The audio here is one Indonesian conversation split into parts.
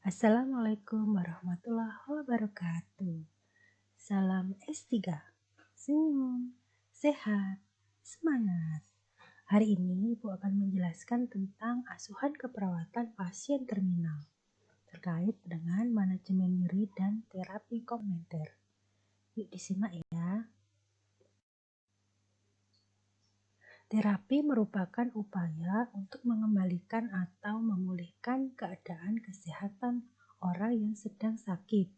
Assalamualaikum warahmatullahi wabarakatuh. Salam S3, senyum, sehat, semangat. Hari ini Ibu akan menjelaskan tentang asuhan keperawatan pasien terminal terkait dengan manajemen nyeri dan terapi komplementer. Yuk disimak ya. Terapi merupakan upaya untuk mengembalikan atau memulihkan keadaan kesehatan orang yang sedang sakit,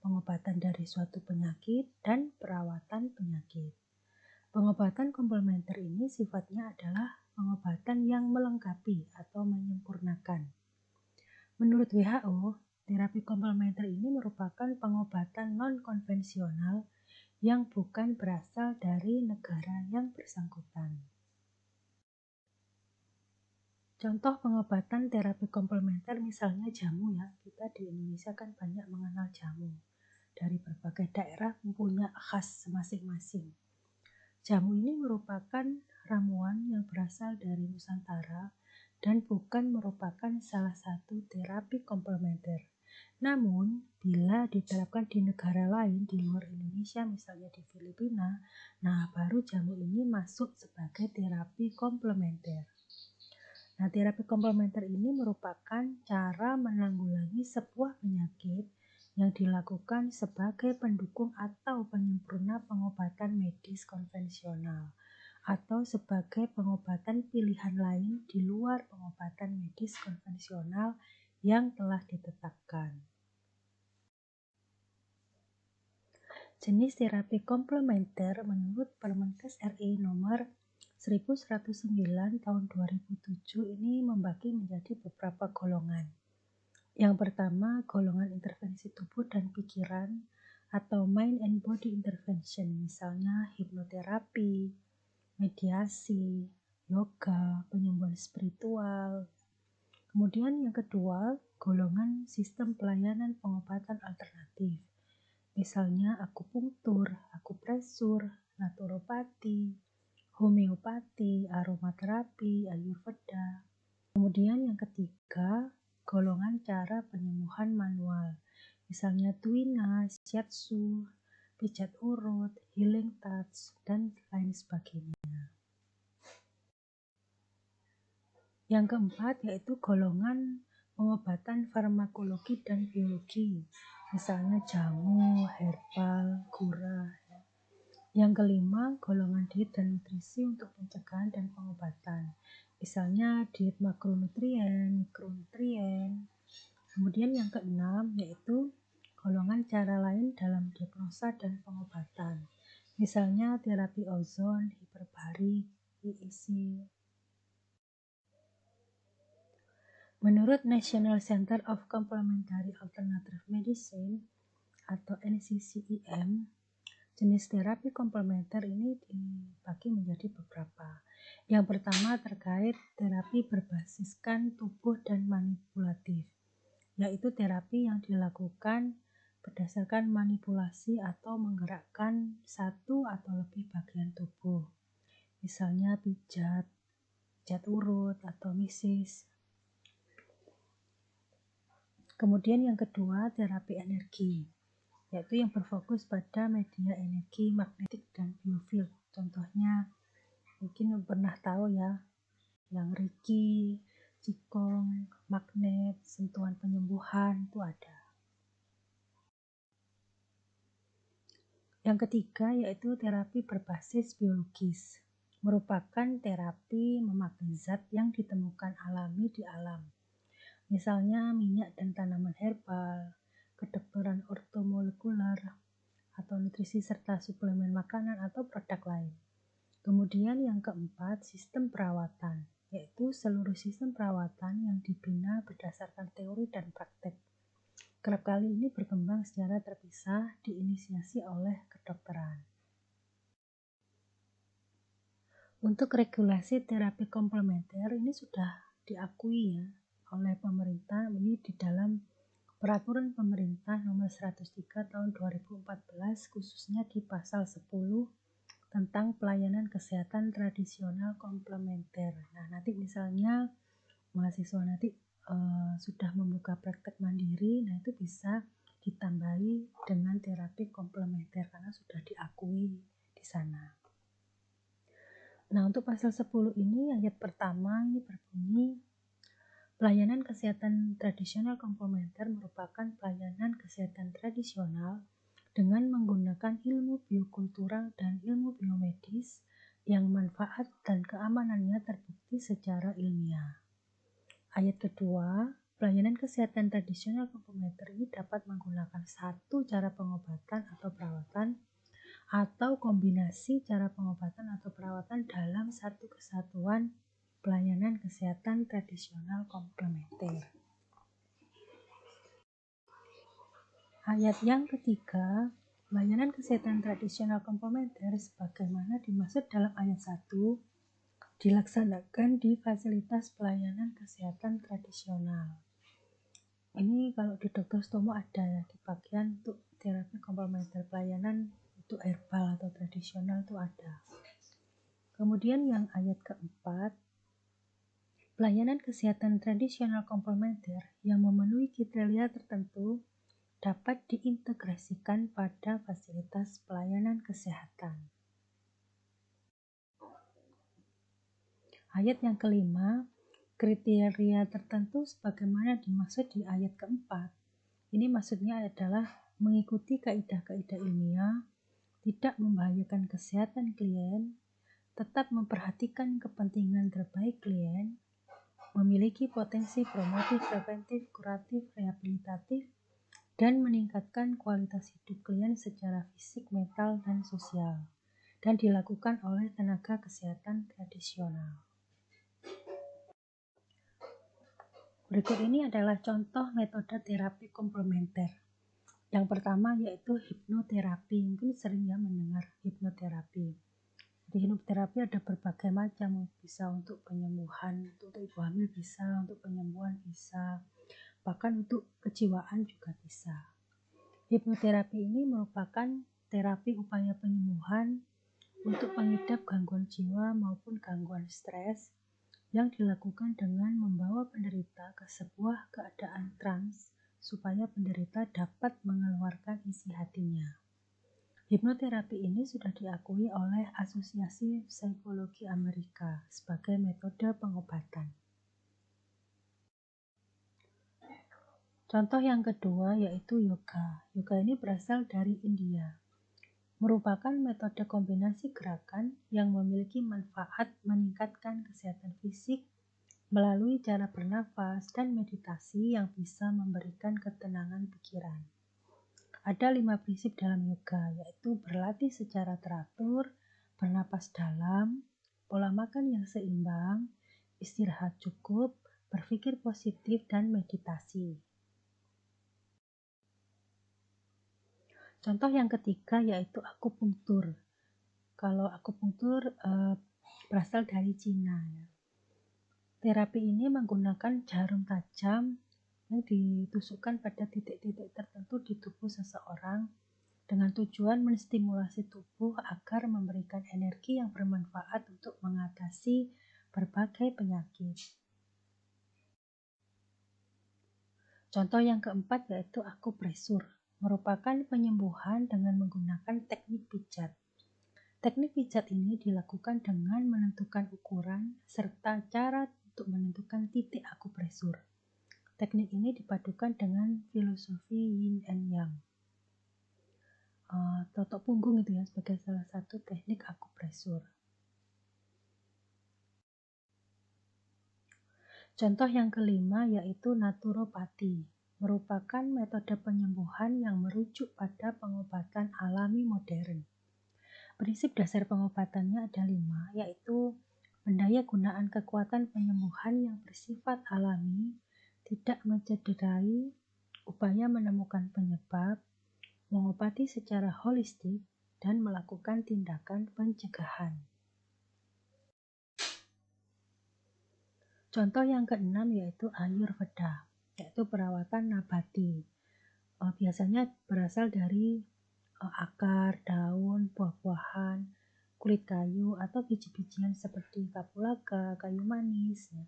pengobatan dari suatu penyakit, dan perawatan penyakit. Pengobatan komplementer ini sifatnya adalah pengobatan yang melengkapi atau menyempurnakan. Menurut WHO, terapi komplementer ini merupakan pengobatan non-konvensional yang bukan berasal dari negara yang bersangkutan. Contoh pengobatan terapi komplementer misalnya jamu ya. Kita di Indonesia kan banyak mengenal jamu. Dari berbagai daerah mempunyai khas masing-masing. Jamu ini merupakan ramuan yang berasal dari Nusantara dan bukan merupakan salah satu terapi komplementer. Namun, bila diterapkan di negara lain di luar Indonesia, misalnya di Filipina, nah baru jamu ini masuk sebagai terapi komplementer. Nah, terapi komplementer ini merupakan cara menanggulangi sebuah penyakit yang dilakukan sebagai pendukung atau penyempurna pengobatan medis konvensional atau sebagai pengobatan pilihan lain di luar pengobatan medis konvensional yang telah ditetapkan. Jenis terapi komplementer menurut Permenkes RI nomor 1109 tahun 2007 ini membagi menjadi beberapa golongan. Yang pertama, golongan intervensi tubuh dan pikiran atau mind and body intervention, misalnya hipnoterapi, mediasi, yoga, penyembuhan spiritual. Kemudian yang kedua, golongan sistem pelayanan pengobatan alternatif, misalnya akupunktur, akupresur, naturopati, homeopati, aromaterapi, ayurveda. Kemudian yang ketiga, golongan cara penyembuhan manual, misalnya tuina, shiatsu, pijat urut, healing touch, dan lain sebagainya. Yang keempat yaitu golongan pengobatan farmakologi dan biologi, misalnya jamu, herbal, gurah. Yang kelima, golongan diet dan nutrisi untuk pencegahan dan pengobatan, misalnya diet makronutrien, mikronutrien. Kemudian yang keenam yaitu golongan cara lain dalam diagnosa dan pengobatan, misalnya terapi ozon, hiperbarik, EEC. Menurut National Center of Complementary Alternative Medicine atau NCCEM, jenis terapi komplementer ini dibagi menjadi beberapa. Yang pertama terkait terapi berbasiskan tubuh dan manipulatif, yaitu terapi yang dilakukan berdasarkan manipulasi atau menggerakkan satu atau lebih bagian tubuh, misalnya pijat, pijat urut atau misis. Kemudian yang kedua terapi energi, yaitu yang berfokus pada media energi magnetik dan biofield. Contohnya mungkin pernah tahu ya, yang Reiki, Qigong, magnet, sentuhan penyembuhan itu ada. Yang ketiga yaitu terapi berbasis biologis, merupakan terapi memakai zat yang ditemukan alami di alam, misalnya minyak dan tanaman herbal, kedokteran ortomolekuler, atau nutrisi serta suplemen makanan atau produk lain. Kemudian yang keempat, sistem perawatan, yaitu seluruh sistem perawatan yang dibina berdasarkan teori dan praktek. Kerap kali ini berkembang secara terpisah, diinisiasi oleh kedokteran. Untuk regulasi terapi komplementer ini sudah diakui ya oleh pemerintah, ini di dalam Peraturan Pemerintah Nomor 103 Tahun 2014 khususnya di pasal 10 tentang pelayanan kesehatan tradisional komplementer. Nah, nanti misalnya mahasiswa nanti sudah membuka praktek mandiri, nah itu bisa ditambahi dengan terapi komplementer karena sudah diakui di sana. Nah, untuk pasal 10 ini ayat pertama ini berbunyi, pelayanan kesehatan tradisional komplementer merupakan pelayanan kesehatan tradisional dengan menggunakan ilmu biokultural dan ilmu biomedis yang manfaat dan keamanannya terbukti secara ilmiah. Ayat kedua, pelayanan kesehatan tradisional komplementer ini dapat menggunakan satu cara pengobatan atau perawatan atau kombinasi cara pengobatan atau perawatan dalam satu kesatuan pelayanan kesehatan tradisional komplementer. Ayat yang ketiga, pelayanan kesehatan tradisional komplementer sebagaimana dimaksud dalam ayat 1 dilaksanakan di fasilitas pelayanan kesehatan tradisional. Ini kalau di Dr. Stomo ada ya, di bagian untuk terapi komplementer pelayanan untuk herbal atau tradisional itu ada. Kemudian yang ayat keempat, pelayanan kesehatan tradisional komplementer yang memenuhi kriteria tertentu dapat diintegrasikan pada fasilitas pelayanan kesehatan. Ayat yang kelima, kriteria tertentu sebagaimana dimaksud di ayat keempat. Ini maksudnya adalah mengikuti kaidah-kaidah ilmiah, tidak membahayakan kesehatan klien, tetap memperhatikan kepentingan terbaik klien, memiliki potensi promotif, preventif, kuratif, rehabilitatif, dan meningkatkan kualitas hidup klien secara fisik, mental, dan sosial, dan dilakukan oleh tenaga kesehatan tradisional. Berikut ini adalah contoh metode terapi komplementer. Yang pertama yaitu hipnoterapi. Mungkin sering ya mendengar hipnoterapi. Di hipnoterapi ada berbagai macam, bisa untuk penyembuhan, untuk ibu hamil bisa, untuk penyembuhan bisa, bahkan untuk kejiwaan juga bisa. Hipnoterapi ini merupakan terapi upaya penyembuhan untuk pengidap gangguan jiwa maupun gangguan stres yang dilakukan dengan membawa penderita ke sebuah keadaan trans supaya penderita dapat mengeluarkan isi hatinya. Hipnoterapi ini sudah diakui oleh Asosiasi Psikologi Amerika sebagai metode pengobatan. Contoh yang kedua yaitu yoga. Yoga ini berasal dari India. Merupakan metode kombinasi gerakan yang memiliki manfaat meningkatkan kesehatan fisik melalui cara bernafas dan meditasi yang bisa memberikan ketenangan pikiran. Ada 5 prinsip dalam yoga, yaitu berlatih secara teratur, bernapas dalam, pola makan yang seimbang, istirahat cukup, berpikir positif, dan meditasi. Contoh yang ketiga yaitu akupunktur. Kalau akupunktur berasal dari Cina ya. Terapi ini menggunakan jarum tajam yang ditusukkan pada titik-titik tertentu di tubuh seseorang dengan tujuan menstimulasi tubuh agar memberikan energi yang bermanfaat untuk mengatasi berbagai penyakit. Contoh yang keempat yaitu akupresur, merupakan penyembuhan dengan menggunakan teknik pijat. Teknik pijat ini dilakukan dengan menentukan ukuran serta cara untuk menentukan titik akupresur. Teknik ini dipadukan dengan filosofi Yin and Yang. Totok punggung itu ya sebagai salah satu teknik akupresur. Contoh yang kelima yaitu naturopati, merupakan metode penyembuhan yang merujuk pada pengobatan alami modern. Prinsip dasar pengobatannya ada 5, yaitu mendaya gunaan kekuatan penyembuhan yang bersifat alami, tidak mencederai, upaya menemukan penyebab, mengobati secara holistik, dan melakukan tindakan pencegahan. Contoh yang keenam yaitu Ayurveda, yaitu perawatan nabati. Biasanya berasal dari akar, daun, buah-buahan, kulit kayu, atau biji-bijian seperti kapulaga, kayu manis. Ya.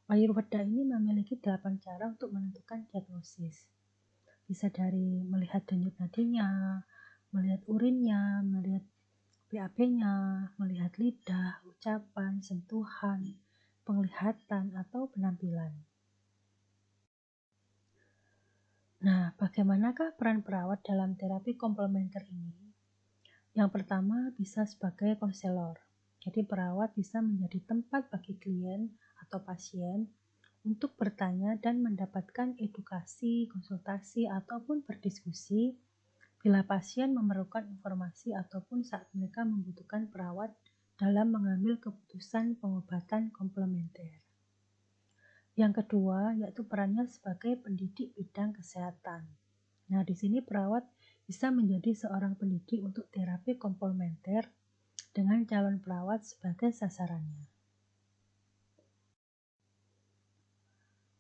Ayurveda ini memiliki 8 cara untuk menentukan diagnosis. Bisa dari melihat denyut nadinya, melihat urinnya, melihat BAB-nya, melihat lidah, ucapan, sentuhan, penglihatan, atau penampilan. Nah, bagaimanakah peran perawat dalam terapi komplementer ini? Yang pertama, bisa sebagai konselor. Jadi perawat bisa menjadi tempat bagi klien atau pasien untuk bertanya dan mendapatkan edukasi, konsultasi, ataupun berdiskusi bila pasien memerlukan informasi ataupun saat mereka membutuhkan perawat dalam mengambil keputusan pengobatan komplementer. Yang kedua, yaitu perannya sebagai pendidik bidang kesehatan. Nah, di sini perawat bisa menjadi seorang pendidik untuk terapi komplementer dengan calon perawat sebagai sasarannya.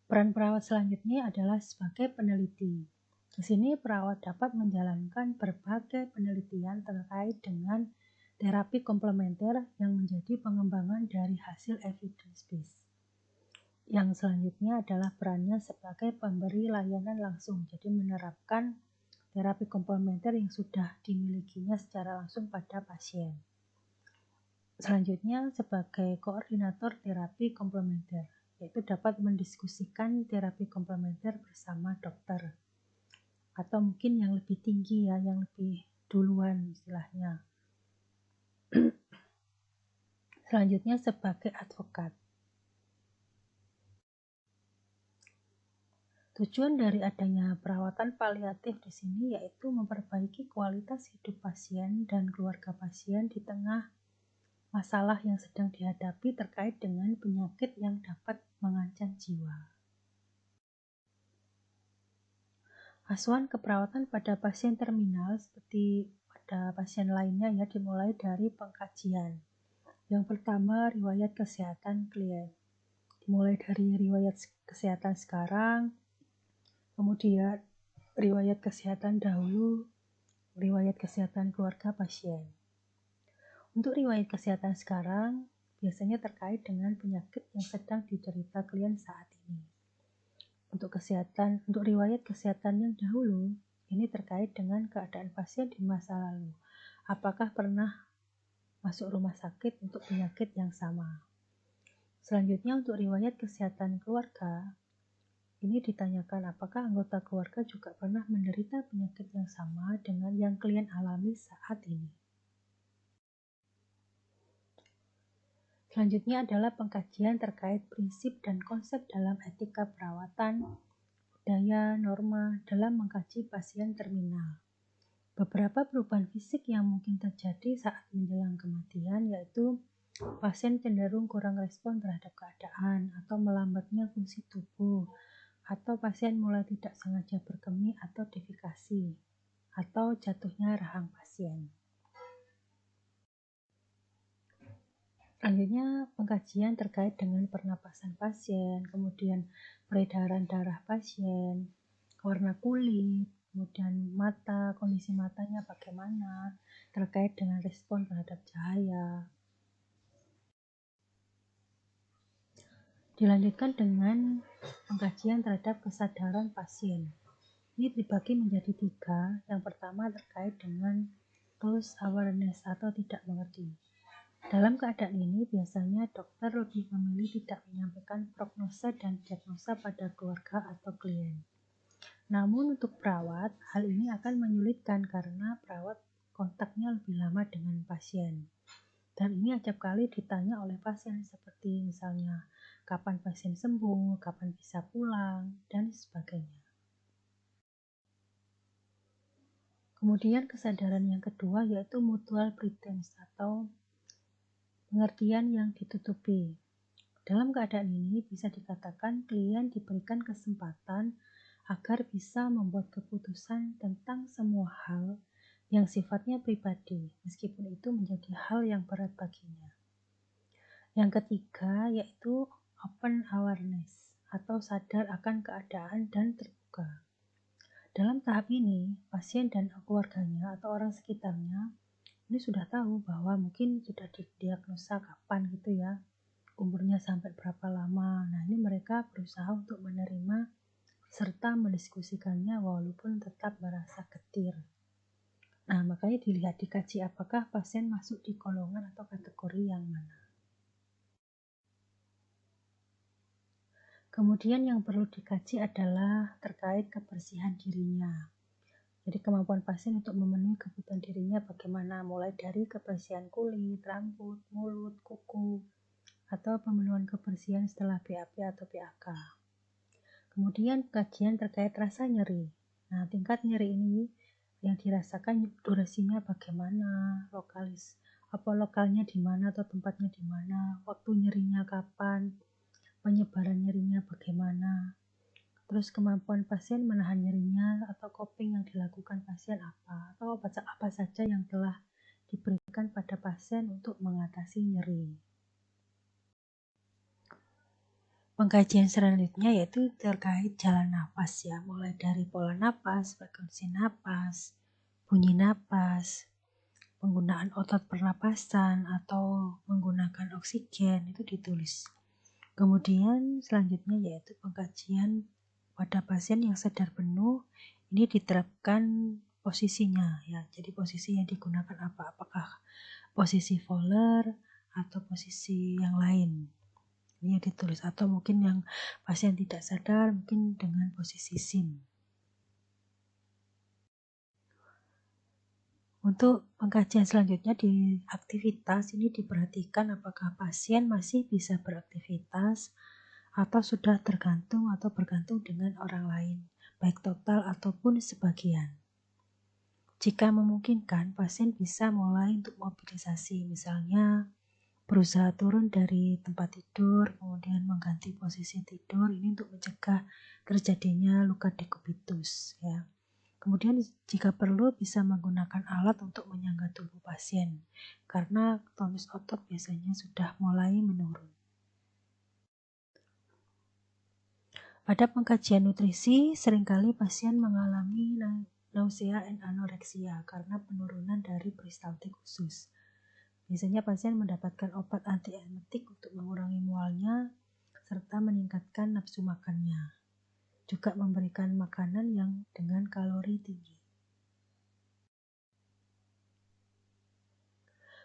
Peran perawat selanjutnya adalah sebagai peneliti. Di sini perawat dapat menjalankan berbagai penelitian terkait dengan terapi komplementer yang menjadi pengembangan dari hasil evidence based. Yang selanjutnya adalah perannya sebagai pemberi layanan langsung, jadi menerapkan terapi komplementer yang sudah dimilikinya secara langsung pada pasien. Selanjutnya sebagai koordinator terapi komplementer, yaitu dapat mendiskusikan terapi komplementer bersama dokter. Atau mungkin yang lebih tinggi ya, yang lebih duluan istilahnya. Selanjutnya sebagai advokat. Tujuan dari adanya perawatan paliatif di sini yaitu memperbaiki kualitas hidup pasien dan keluarga pasien di tengah masalah yang sedang dihadapi terkait dengan penyakit yang dapat mengancam jiwa. Asuhan keperawatan pada pasien terminal seperti pada pasien lainnya ya dimulai dari pengkajian. Yang pertama, riwayat kesehatan klien. Dimulai dari riwayat kesehatan sekarang, kemudian riwayat kesehatan dahulu, riwayat kesehatan keluarga pasien. Untuk riwayat kesehatan sekarang, biasanya terkait dengan penyakit yang sedang diderita klien saat ini. Untuk riwayat kesehatan yang dahulu, ini terkait dengan keadaan pasien di masa lalu. Apakah pernah masuk rumah sakit untuk penyakit yang sama? Selanjutnya untuk riwayat kesehatan keluarga, ini ditanyakan apakah anggota keluarga juga pernah menderita penyakit yang sama dengan yang klien alami saat ini. Selanjutnya adalah pengkajian terkait prinsip dan konsep dalam etika perawatan, budaya, norma dalam mengkaji pasien terminal. Beberapa perubahan fisik yang mungkin terjadi saat menjelang kematian yaitu pasien cenderung kurang respon terhadap keadaan atau melambatnya fungsi tubuh, atau pasien mulai tidak sengaja berkemih atau defekasi, atau jatuhnya rahang pasien. Selanjutnya pengkajian terkait dengan pernapasan pasien, kemudian peredaran darah pasien, warna kulit, kemudian mata, kondisi matanya bagaimana, terkait dengan respon terhadap cahaya. Dilanjutkan dengan pengkajian terhadap kesadaran pasien. Ini dibagi menjadi 3. Yang pertama terkait dengan close awareness atau tidak mengerti. Dalam keadaan ini biasanya dokter lebih memilih tidak menyampaikan prognosa dan diagnosa pada keluarga atau klien. Namun untuk perawat, hal ini akan menyulitkan karena perawat kontaknya lebih lama dengan pasien. Dan ini acap kali ditanya oleh pasien seperti misalnya kapan pasien sembuh, kapan bisa pulang, dan sebagainya. Kemudian kesadaran yang kedua yaitu mutual pretense atau pengertian yang ditutupi. Dalam keadaan ini bisa dikatakan klien diberikan kesempatan agar bisa membuat keputusan tentang semua hal yang sifatnya pribadi, meskipun itu menjadi hal yang berat baginya. Yang ketiga yaitu open awareness atau sadar akan keadaan dan terbuka. Dalam tahap ini, pasien dan keluarganya atau orang sekitarnya ini sudah tahu bahwa mungkin sudah didiagnosa kapan gitu ya, umurnya sampai berapa lama. Nah, ini mereka berusaha untuk menerima serta mendiskusikannya walaupun tetap merasa getir. Nah, makanya dikaji apakah pasien masuk di golongan atau kategori yang mana. Kemudian yang perlu dikaji adalah terkait kebersihan dirinya. Jadi kemampuan pasien untuk memenuhi kebutuhan dirinya bagaimana, mulai dari kebersihan kulit, rambut, mulut, kuku, atau pemenuhan kebersihan setelah BAP atau PAK. Kemudian kajian terkait rasa nyeri. Nah, tingkat nyeri ini yang dirasakan durasinya bagaimana, lokalnya di mana atau tempatnya di mana, waktu nyerinya kapan, penyebaran nyerinya bagaimana, terus kemampuan pasien menahan nyerinya atau coping yang dilakukan pasien apa, atau obat apa saja yang telah diberikan pada pasien untuk mengatasi nyeri. Pengkajian selanjutnya yaitu terkait jalan nafas ya, mulai dari pola nafas, frekuensi nafas, bunyi nafas, penggunaan otot pernapasan atau menggunakan oksigen itu ditulis. Kemudian selanjutnya yaitu pengkajian pada pasien yang sadar penuh, ini diterapkan posisinya ya. Jadi posisi yang digunakan apakah posisi Fowler atau posisi yang lain. Ini ditulis, atau mungkin yang pasien tidak sadar mungkin dengan posisi SIM. Untuk pengkajian selanjutnya di aktivitas ini diperhatikan apakah pasien masih bisa beraktivitas atau sudah bergantung dengan orang lain, baik total ataupun sebagian. Jika memungkinkan, pasien bisa mulai untuk mobilisasi, misalnya berusaha turun dari tempat tidur, kemudian mengganti posisi tidur, ini untuk mencegah terjadinya luka dekubitus ya. Kemudian jika perlu bisa menggunakan alat untuk menyangga tubuh pasien, karena tonus otot biasanya sudah mulai menurun. Pada pengkajian nutrisi, seringkali pasien mengalami nausea dan anoreksia karena penurunan dari peristaltik khusus. Biasanya pasien mendapatkan obat antiemetik untuk mengurangi mualnya serta meningkatkan nafsu makannya. Juga memberikan makanan yang dengan kalori tinggi.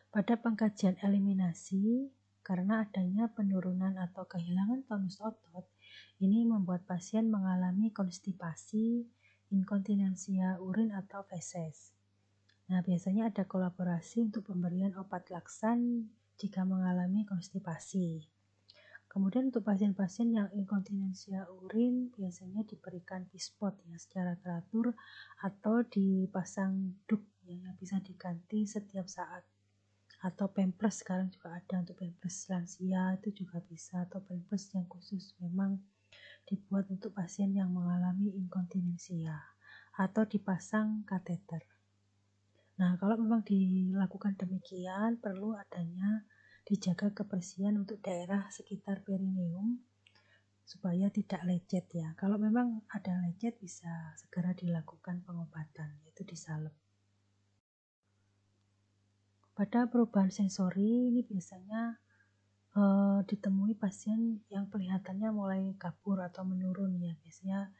Pada pengkajian eliminasi, karena adanya penurunan atau kehilangan tonus otot, ini membuat pasien mengalami konstipasi, inkontinensia urin atau feses. Nah, biasanya ada kolaborasi untuk pemberian obat laksan jika mengalami konstipasi. Kemudian untuk pasien-pasien yang inkontinensia urin biasanya diberikan pispot ya secara teratur atau dipasang dup ya, yang bisa diganti setiap saat. Atau pampers, sekarang juga ada untuk pampers lansia itu juga bisa, atau pampers yang khusus memang dibuat untuk pasien yang mengalami inkontinensia atau dipasang kateter. Nah, kalau memang dilakukan demikian, perlu adanya dijaga kebersihan untuk daerah sekitar perineum supaya tidak lecet ya. Kalau memang ada lecet bisa segera dilakukan pengobatan, yaitu disalep. Pada perubahan sensori ini biasanya ditemui pasien yang kelihatannya mulai kabur atau menurun ya. Biasanya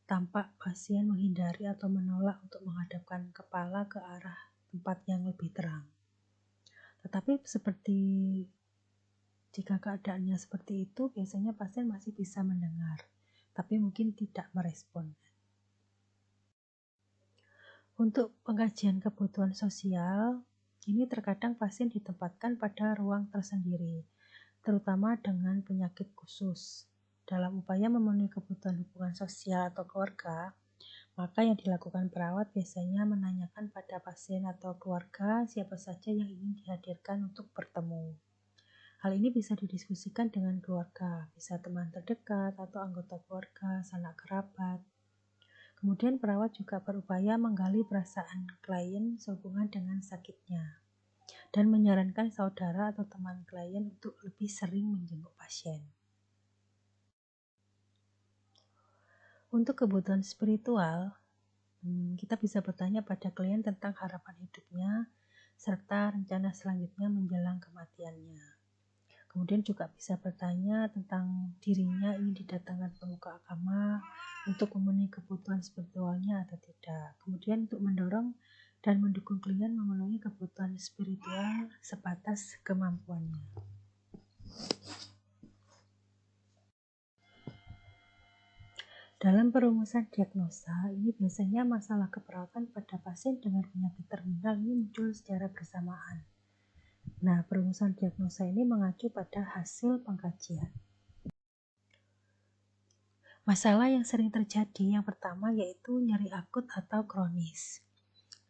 tampak pasien menghindari atau menolak untuk menghadapkan kepala ke arah tempat yang lebih terang. Tetapi jika keadaannya seperti itu, biasanya pasien masih bisa mendengar, tapi mungkin tidak merespon. Untuk pengkajian kebutuhan sosial, ini terkadang pasien ditempatkan pada ruang tersendiri, terutama dengan penyakit khusus. Dalam upaya memenuhi kebutuhan hubungan sosial atau keluarga, maka yang dilakukan perawat biasanya menanyakan pada pasien atau keluarga siapa saja yang ingin dihadirkan untuk bertemu. Hal ini bisa didiskusikan dengan keluarga, bisa teman terdekat atau anggota keluarga, sanak kerabat. Kemudian perawat juga berupaya menggali perasaan klien sehubungan dengan sakitnya dan menyarankan saudara atau teman klien untuk lebih sering menjenguk pasien. Untuk kebutuhan spiritual, kita bisa bertanya pada klien tentang harapan hidupnya serta rencana selanjutnya menjelang kematiannya. Kemudian juga bisa bertanya tentang dirinya ingin didatangkan pemuka agama untuk memenuhi kebutuhan spiritualnya atau tidak. Kemudian untuk mendorong dan mendukung klien memenuhi kebutuhan spiritual sebatas kemampuannya. Dalam perumusan diagnosa, ini biasanya masalah keperawatan pada pasien dengan penyakit terminal ini muncul secara bersamaan. Nah, perumusan diagnosa ini mengacu pada hasil pengkajian. Masalah yang sering terjadi yang pertama yaitu nyeri akut atau kronis.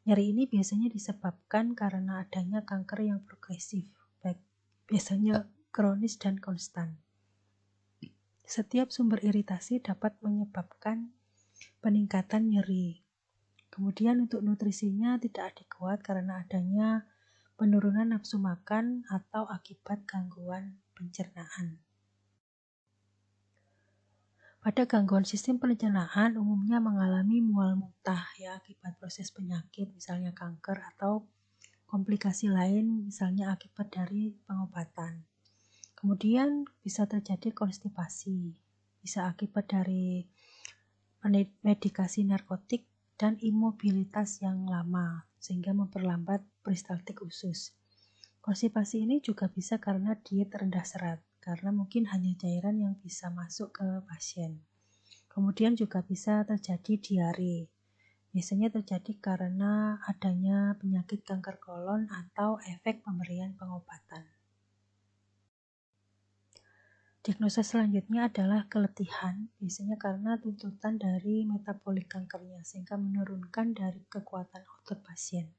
Nyeri ini biasanya disebabkan karena adanya kanker yang progresif, baik biasanya kronis dan konstan. Setiap sumber iritasi dapat menyebabkan peningkatan nyeri. Kemudian untuk nutrisinya tidak adekuat karena adanya penurunan nafsu makan atau akibat gangguan pencernaan. Pada gangguan sistem pencernaan umumnya mengalami mual muntah ya akibat proses penyakit misalnya kanker atau komplikasi lain misalnya akibat dari pengobatan. Kemudian bisa terjadi konstipasi, bisa akibat dari medikasi narkotik dan imobilitas yang lama sehingga memperlambat peristaltik usus. Konstipasi ini juga bisa karena diet rendah serat, karena mungkin hanya cairan yang bisa masuk ke pasien. Kemudian juga bisa terjadi diare. Biasanya terjadi karena adanya penyakit kanker kolon atau efek pemberian pengobatan. Diagnosa selanjutnya adalah keletihan, biasanya karena tuntutan dari metabolik kankernya, sehingga menurunkan dari kekuatan otot pasien.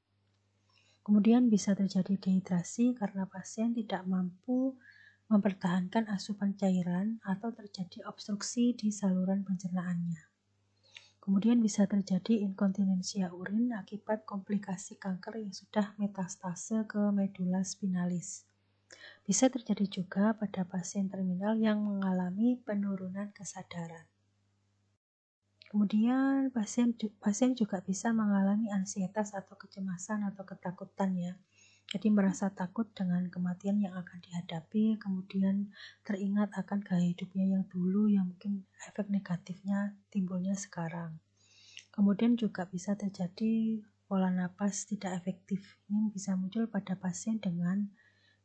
Kemudian bisa terjadi dehidrasi karena pasien tidak mampu mempertahankan asupan cairan atau terjadi obstruksi di saluran pencernaannya. Kemudian bisa terjadi inkontinensia urin akibat komplikasi kanker yang sudah metastase ke medula spinalis. Bisa terjadi juga pada pasien terminal yang mengalami penurunan kesadaran. Kemudian pasien juga bisa mengalami ansietas atau kecemasan atau ketakutan ya. Jadi merasa takut dengan kematian yang akan dihadapi, kemudian teringat akan gaya hidupnya yang dulu yang mungkin efek negatifnya timbulnya sekarang. Kemudian juga bisa terjadi pola napas tidak efektif. Ini bisa muncul pada pasien dengan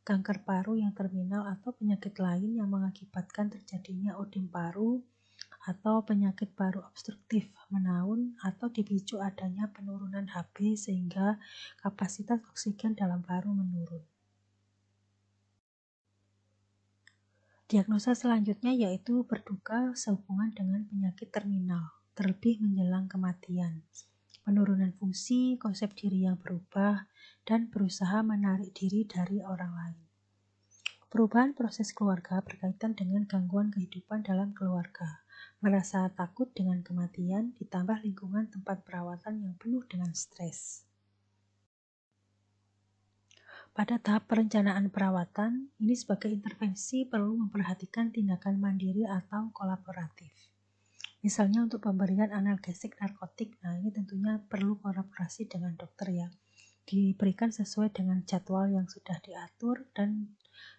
kanker paru yang terminal atau penyakit lain yang mengakibatkan terjadinya odem paru atau penyakit paru obstruktif menaun atau dipicu adanya penurunan Hb sehingga kapasitas oksigen dalam paru menurun. Diagnosa selanjutnya yaitu berduka sehubungan dengan penyakit terminal, terlebih menjelang kematian. Penurunan fungsi, konsep diri yang berubah, dan berusaha menarik diri dari orang lain. Perubahan proses keluarga berkaitan dengan gangguan kehidupan dalam keluarga, merasa takut dengan kematian, ditambah lingkungan tempat perawatan yang penuh dengan stres. Pada tahap perencanaan perawatan, ini sebagai intervensi perlu memperhatikan tindakan mandiri atau kolaboratif. Misalnya untuk pemberian analgesik narkotik, nah ini tentunya perlu kolaborasi dengan dokter ya. Diberikan sesuai dengan jadwal yang sudah diatur dan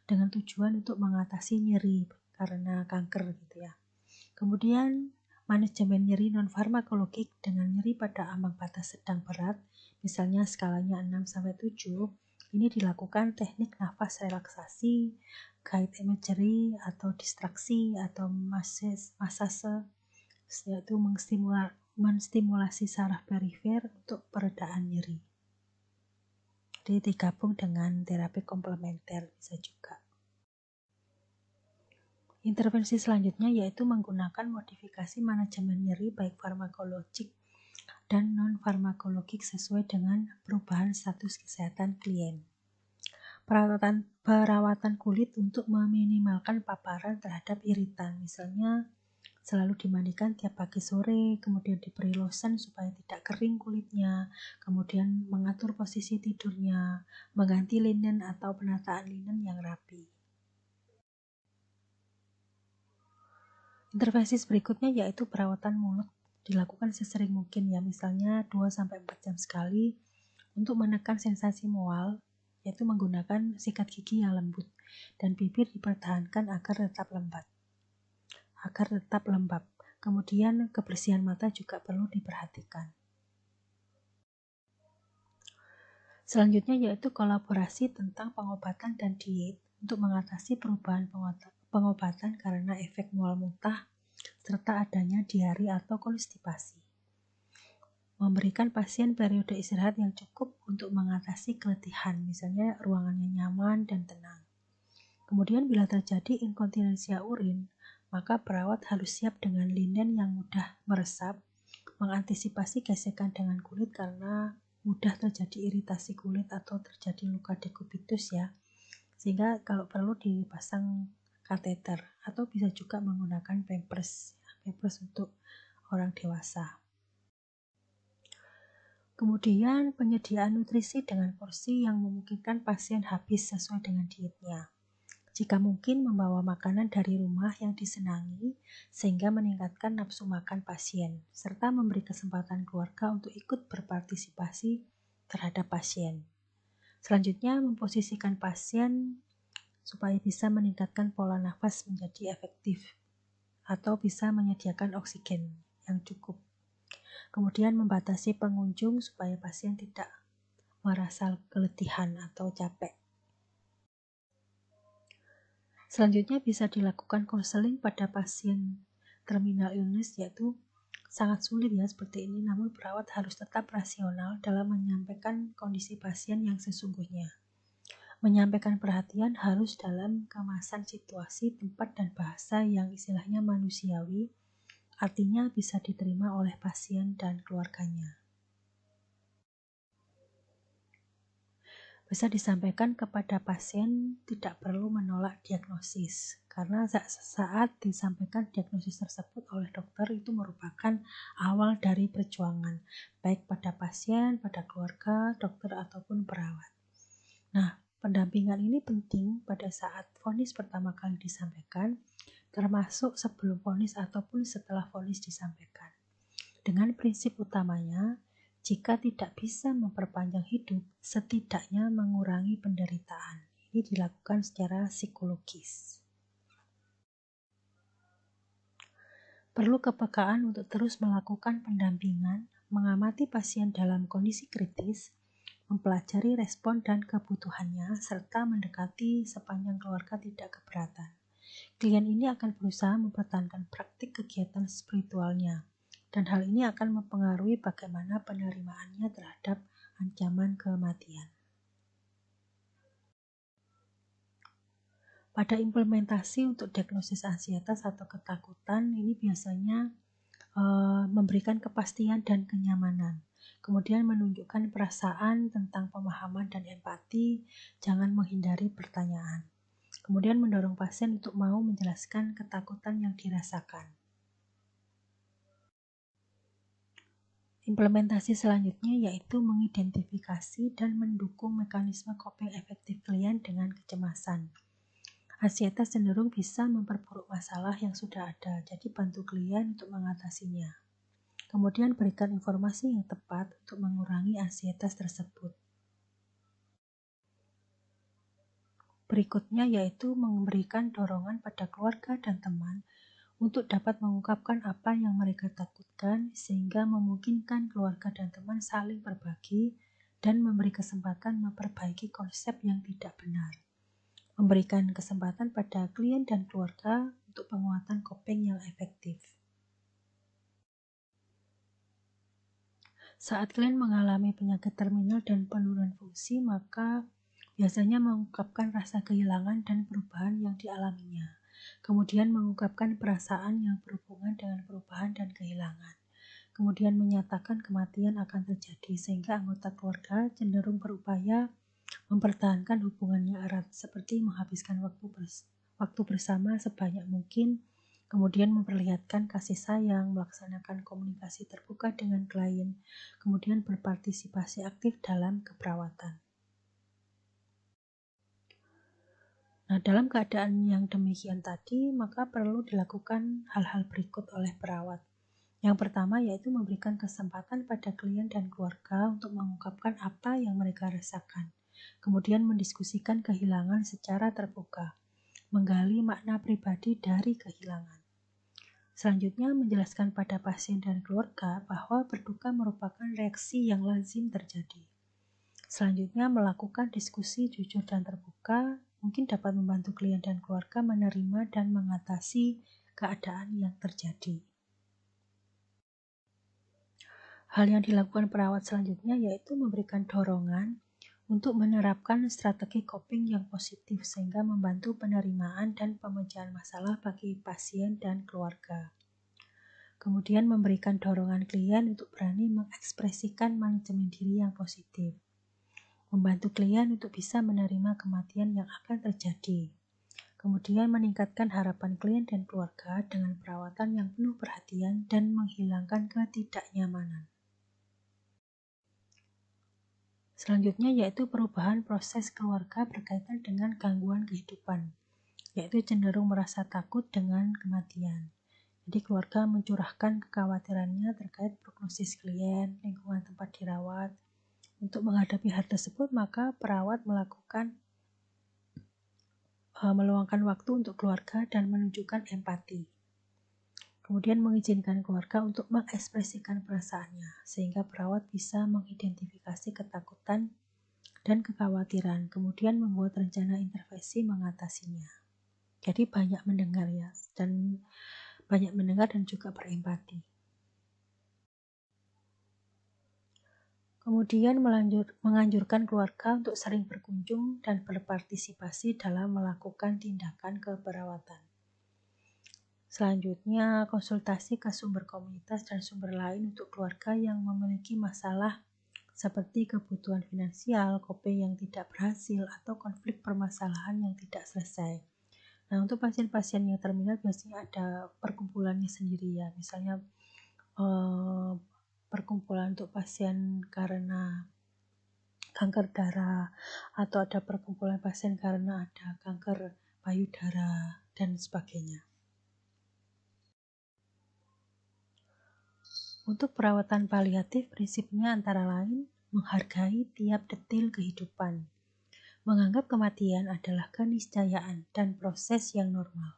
dengan tujuan untuk mengatasi nyeri karena kanker gitu ya. Kemudian manajemen nyeri non-farmakologik dengan nyeri pada ambang batas sedang berat, misalnya skalanya 6-7, ini dilakukan teknik nafas relaksasi, guide imagery atau distraksi atau masase, yaitu menstimulasi saraf perifer untuk peredaan nyeri. Jadi digabung dengan terapi komplementer bisa juga. Intervensi selanjutnya yaitu menggunakan modifikasi manajemen nyeri baik farmakologik dan non-farmakologik sesuai dengan perubahan status kesehatan klien. Perawatan kulit untuk meminimalkan paparan terhadap iritan, misalnya selalu dimandikan tiap pagi sore, kemudian diberi lotion supaya tidak kering kulitnya, kemudian mengatur posisi tidurnya, mengganti linen atau penataan linen yang rapi. Intervensi berikutnya yaitu perawatan mulut, dilakukan sesering mungkin ya, misalnya 2-4 jam sekali untuk menekan sensasi mual, yaitu menggunakan sikat gigi yang lembut. dan bibir dipertahankan agar tetap lembab. Kemudian kebersihan mata juga perlu diperhatikan. Selanjutnya yaitu kolaborasi tentang pengobatan dan diet untuk mengatasi perubahan pengobatan karena efek mual muntah serta adanya diare atau konstipasi. Memberikan pasien periode istirahat yang cukup untuk mengatasi keletihan, misalnya ruangannya nyaman dan tenang. Kemudian bila terjadi inkontinensia urin, maka perawat harus siap dengan linen yang mudah meresap, mengantisipasi gesekan dengan kulit karena mudah terjadi iritasi kulit atau terjadi luka dekubitus ya, sehingga kalau perlu dipasang kateter atau bisa juga menggunakan pampers untuk orang dewasa. Kemudian penyediaan nutrisi dengan porsi yang memungkinkan pasien habis sesuai dengan dietnya. Jika mungkin membawa makanan dari rumah yang disenangi sehingga meningkatkan nafsu makan pasien, serta memberi kesempatan keluarga untuk ikut berpartisipasi terhadap pasien. Selanjutnya, memposisikan pasien supaya bisa meningkatkan pola nafas menjadi efektif atau bisa menyediakan oksigen yang cukup. Kemudian membatasi pengunjung supaya pasien tidak merasa keletihan atau capek. Selanjutnya bisa dilakukan konseling pada pasien terminal illness, yaitu sangat sulit ya seperti ini, namun perawat harus tetap rasional dalam menyampaikan kondisi pasien yang sesungguhnya. Menyampaikan perhatian harus dalam kemasan situasi, tempat, dan bahasa yang istilahnya manusiawi, artinya bisa diterima oleh pasien dan keluarganya. Bisa disampaikan kepada pasien tidak perlu menolak diagnosis, karena saat disampaikan diagnosis tersebut oleh dokter itu merupakan awal dari perjuangan, baik pada pasien, pada keluarga, dokter, ataupun perawat. Nah, pendampingan ini penting pada saat vonis pertama kali disampaikan, termasuk sebelum vonis ataupun setelah vonis disampaikan. Dengan prinsip utamanya, jika tidak bisa memperpanjang hidup, setidaknya mengurangi penderitaan. Ini dilakukan secara psikologis. Perlu kepekaan untuk terus melakukan pendampingan, mengamati pasien dalam kondisi kritis, mempelajari respon dan kebutuhannya, serta mendekati sepanjang keluarga tidak keberatan. Klien ini akan berusaha mempertahankan praktik kegiatan spiritualnya, dan hal ini akan mempengaruhi bagaimana penerimaannya terhadap ancaman kematian. Pada implementasi untuk diagnosis ansietas atau ketakutan, ini biasanya memberikan kepastian dan kenyamanan. Kemudian menunjukkan perasaan tentang pemahaman dan empati, jangan menghindari pertanyaan. Kemudian mendorong pasien untuk mau menjelaskan ketakutan yang dirasakan. Implementasi selanjutnya yaitu mengidentifikasi dan mendukung mekanisme coping efektif klien dengan kecemasan. Ansietas cenderung bisa memperburuk masalah yang sudah ada, jadi bantu klien untuk mengatasinya. Kemudian berikan informasi yang tepat untuk mengurangi ansietas tersebut. Berikutnya yaitu memberikan dorongan pada keluarga dan teman untuk dapat mengungkapkan apa yang mereka takutkan sehingga memungkinkan keluarga dan teman saling berbagi dan memberi kesempatan memperbaiki konsep yang tidak benar. Memberikan kesempatan pada klien dan keluarga untuk penguatan coping yang efektif. Saat klien mengalami penyakit terminal dan penurunan fungsi, maka biasanya mengungkapkan rasa kehilangan dan perubahan yang dialaminya. Kemudian mengungkapkan perasaan yang berhubungan dengan perubahan dan kehilangan. Kemudian menyatakan kematian akan terjadi sehingga anggota keluarga cenderung berupaya mempertahankan hubungannya erat seperti menghabiskan waktu bersama sebanyak mungkin, kemudian memperlihatkan kasih sayang, melaksanakan komunikasi terbuka dengan klien, kemudian berpartisipasi aktif dalam keperawatan. Nah, dalam keadaan yang demikian tadi, maka perlu dilakukan hal-hal berikut oleh perawat. Yang pertama yaitu memberikan kesempatan pada klien dan keluarga untuk mengungkapkan apa yang mereka rasakan. kemudian mendiskusikan kehilangan secara terbuka, menggali makna pribadi dari kehilangan. Selanjutnya, menjelaskan pada pasien dan keluarga bahwa berduka merupakan reaksi yang lazim terjadi. Selanjutnya, melakukan diskusi jujur dan terbuka mungkin dapat membantu klien dan keluarga menerima dan mengatasi keadaan yang terjadi. Hal yang dilakukan perawat selanjutnya yaitu memberikan dorongan untuk menerapkan strategi coping yang positif sehingga membantu penerimaan dan pemecahan masalah bagi pasien dan keluarga. Kemudian memberikan dorongan klien untuk berani mengekspresikan manajemen diri yang positif. Membantu klien untuk bisa menerima kematian yang akan terjadi. Kemudian meningkatkan harapan klien dan keluarga dengan perawatan yang penuh perhatian dan menghilangkan ketidaknyamanan. Selanjutnya yaitu perubahan proses keluarga berkaitan dengan gangguan kehidupan, yaitu cenderung merasa takut dengan kematian. Jadi keluarga mencurahkan kekhawatirannya terkait prognosis klien, lingkungan tempat dirawat. Untuk menghadapi hal tersebut, maka perawat meluangkan waktu untuk keluarga dan menunjukkan empati. Kemudian mengizinkan keluarga untuk mengekspresikan perasaannya, sehingga perawat bisa mengidentifikasi ketakutan dan kekhawatiran, kemudian membuat rencana intervensi mengatasinya. Jadi banyak mendengar ya, dan juga berempati. Kemudian menganjurkan keluarga untuk sering berkunjung dan berpartisipasi dalam melakukan tindakan keperawatan. Selanjutnya, konsultasi ke sumber komunitas dan sumber lain untuk keluarga yang memiliki masalah seperti kebutuhan finansial, copay yang tidak berhasil, atau konflik permasalahan yang tidak selesai. Nah, untuk pasien-pasien yang terminal biasanya ada perkumpulannya sendiri ya, misalnya perkumpulan untuk pasien karena kanker darah, atau ada perkumpulan pasien karena ada kanker payudara, dan sebagainya. Untuk perawatan paliatif, prinsipnya antara lain menghargai tiap detil kehidupan, menganggap kematian adalah keniscayaan dan proses yang normal,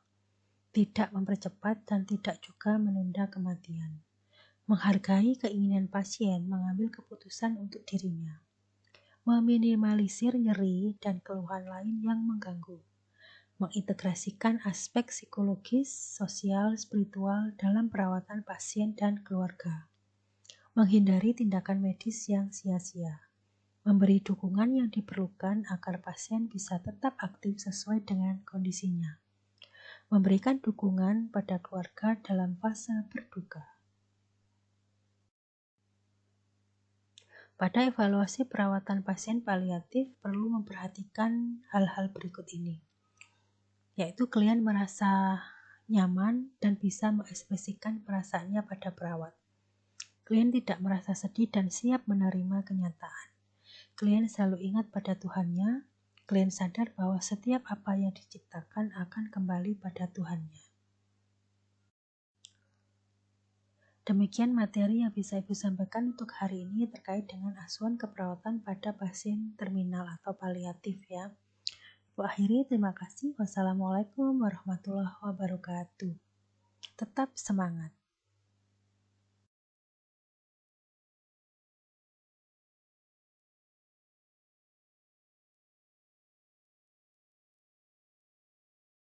tidak mempercepat dan tidak juga menunda kematian, menghargai keinginan pasien mengambil keputusan untuk dirinya, meminimalisir nyeri dan keluhan lain yang mengganggu, mengintegrasikan aspek psikologis, sosial, spiritual dalam perawatan pasien dan keluarga, menghindari tindakan medis yang sia-sia, memberi dukungan yang diperlukan agar pasien bisa tetap aktif sesuai dengan kondisinya, memberikan dukungan pada keluarga dalam fase berduka. Pada evaluasi perawatan pasien paliatif perlu memperhatikan hal-hal berikut ini, yaitu klien merasa nyaman dan bisa mengekspresikan perasaannya pada perawat. Klien tidak merasa sedih dan siap menerima kenyataan. Klien selalu ingat pada Tuhannya. Klien sadar bahwa setiap apa yang diciptakan akan kembali pada Tuhannya. Demikian materi yang bisa Ibu sampaikan untuk hari ini terkait dengan asuhan keperawatan pada pasien terminal atau paliatif ya. Ibu akhiri, terima kasih. Wassalamualaikum warahmatullahi wabarakatuh. Tetap semangat.